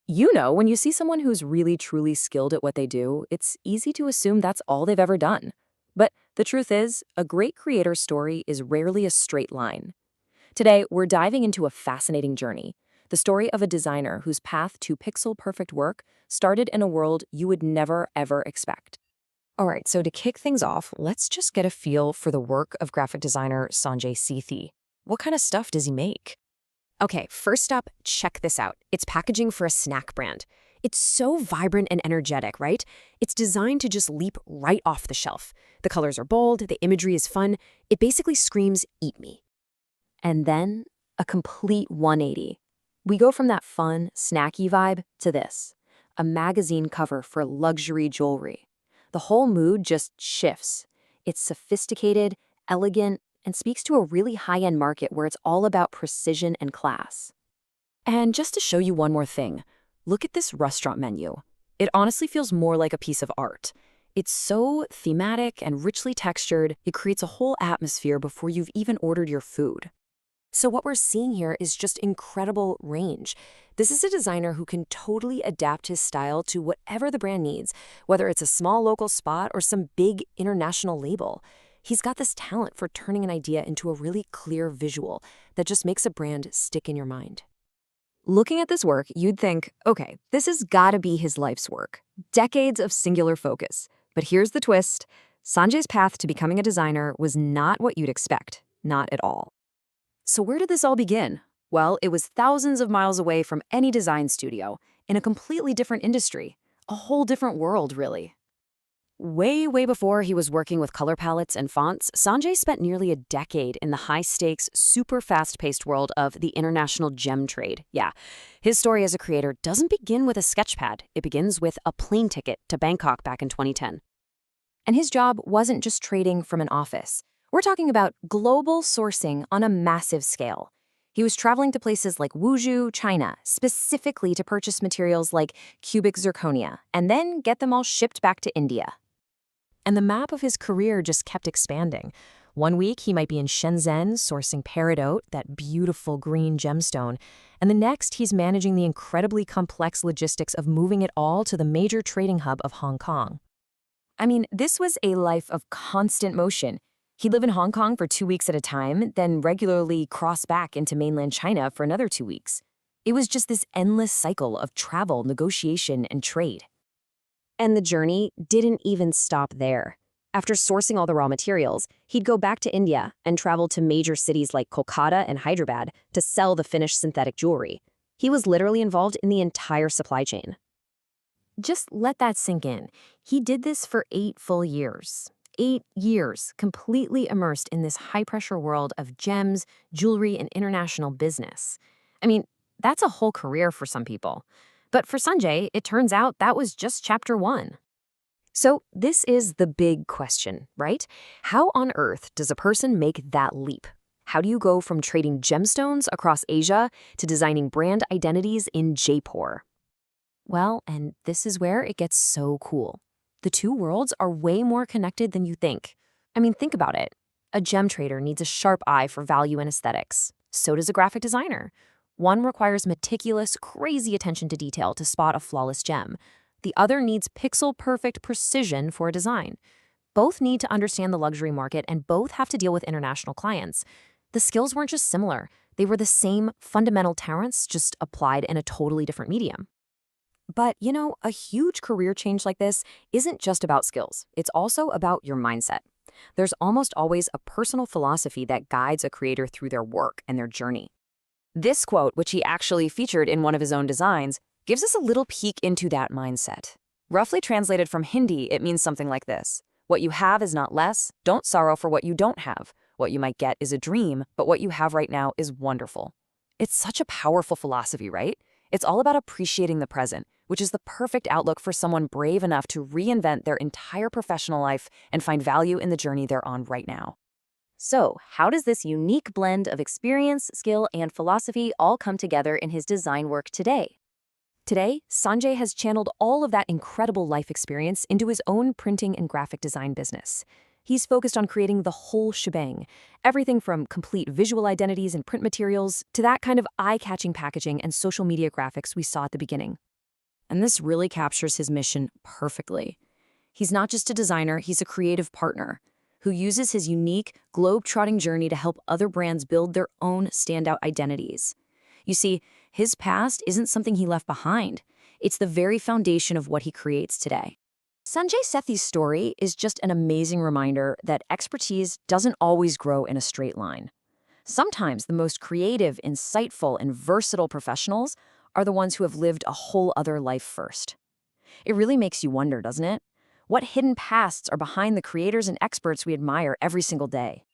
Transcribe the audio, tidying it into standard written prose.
You know, when you see someone who's really truly skilled at what they do, it's easy to assume that's all they've ever done. But the truth is, a great creator's story is rarely a straight line. Today, we're diving into a fascinating journey, the story of a designer whose path to pixel perfect work started in a world you would never ever expect. All right, so to kick things off, let's just get a feel for the work of graphic designer Sanjay Sethi. What kind of stuff does he make? Okay, first up, check this out. It's packaging for a snack brand. It's so vibrant and energetic, right? It's designed to just leap right off the shelf. The colors are bold, the imagery is fun. It basically screams, eat me. And then a complete 180. We go from that fun, snacky vibe to this, a magazine cover for luxury jewelry. The whole mood just shifts. It's sophisticated, elegant, and speaks to a really high-end market where it's all about precision and class. And just to show you one more thing, look at this restaurant menu. It honestly feels more like a piece of art. It's so thematic and richly textured, it creates a whole atmosphere before you've even ordered your food. So what we're seeing here is just incredible range. This is a designer who can totally adapt his style to whatever the brand needs, whether it's a small local spot or some big international label. He's got this talent for turning an idea into a really clear visual that just makes a brand stick in your mind. Looking at this work, you'd think, okay, this has gotta be his life's work. Decades of singular focus. But here's the twist. Sanjay's path to becoming a designer was not what you'd expect. Not at all. So where did this all begin? Well, it was thousands of miles away from any design studio, in a completely different industry. A whole different world, really. Way before he was working with color palettes and fonts, Sanjay spent nearly a decade in the high-stakes, super fast-paced world of the international gem trade. Yeah, his story as a creator doesn't begin with a sketchpad. It begins with a plane ticket to Bangkok back in 2010. And his job wasn't just trading from an office. We're talking about global sourcing on a massive scale. He was traveling to places like Wuzhou, China, specifically to purchase materials like cubic zirconia, and then get them all shipped back to India. And the map of his career just kept expanding. One week, he might be in Shenzhen sourcing peridot, that beautiful green gemstone, and the next, he's managing the incredibly complex logistics of moving it all to the major trading hub of Hong Kong. I mean, this was a life of constant motion. He'd live in Hong Kong for 2 weeks at a time, then regularly cross back into mainland China for another 2 weeks. It was just this endless cycle of travel, negotiation, and trade. And the journey didn't even stop there. After sourcing all the raw materials, he'd go back to India and travel to major cities like Kolkata and Hyderabad to sell the finished synthetic jewelry. He was literally involved in the entire supply chain. Just let that sink in. He did this for 8 full years. 8 years, completely immersed in this high-pressure world of gems, jewelry, and international business. I mean, that's a whole career for some people. But for Sanjay, it turns out that was just chapter 1. So this is the big question, right? How on earth does a person make that leap? How do you go from trading gemstones across Asia to designing brand identities in Jaipur? Well, and this is where it gets so cool. The two worlds are way more connected than you think. I mean, think about it. A gem trader needs a sharp eye for value and aesthetics. So does a graphic designer. One requires meticulous, crazy attention to detail to spot a flawless gem. The other needs pixel-perfect precision for a design. Both need to understand the luxury market, and both have to deal with international clients. The skills weren't just similar. They were the same fundamental talents, just applied in a totally different medium. But, you know, a huge career change like this isn't just about skills. It's also about your mindset. There's almost always a personal philosophy that guides a creator through their work and their journey. This quote, which he actually featured in one of his own designs, gives us a little peek into that mindset. Roughly translated from Hindi, it means something like this. What you have is not less. Don't sorrow for what you don't have. What you might get is a dream, but what you have right now is wonderful. It's such a powerful philosophy, right? It's all about appreciating the present, which is the perfect outlook for someone brave enough to reinvent their entire professional life and find value in the journey they're on right now. So, how does this unique blend of experience, skill, and philosophy all come together in his design work today? Today, Sanjay has channeled all of that incredible life experience into his own printing and graphic design business. He's focused on creating the whole shebang, everything from complete visual identities and print materials to that kind of eye-catching packaging and social media graphics we saw at the beginning. And this really captures his mission perfectly. He's not just a designer, he's a creative partner who uses his unique, globe-trotting journey to help other brands build their own standout identities. You see, his past isn't something he left behind. It's the very foundation of what he creates today. Sanjay Sethi's story is just an amazing reminder that expertise doesn't always grow in a straight line. Sometimes the most creative, insightful, and versatile professionals are the ones who have lived a whole other life first. It really makes you wonder, doesn't it? What hidden pasts are behind the creators and experts we admire every single day?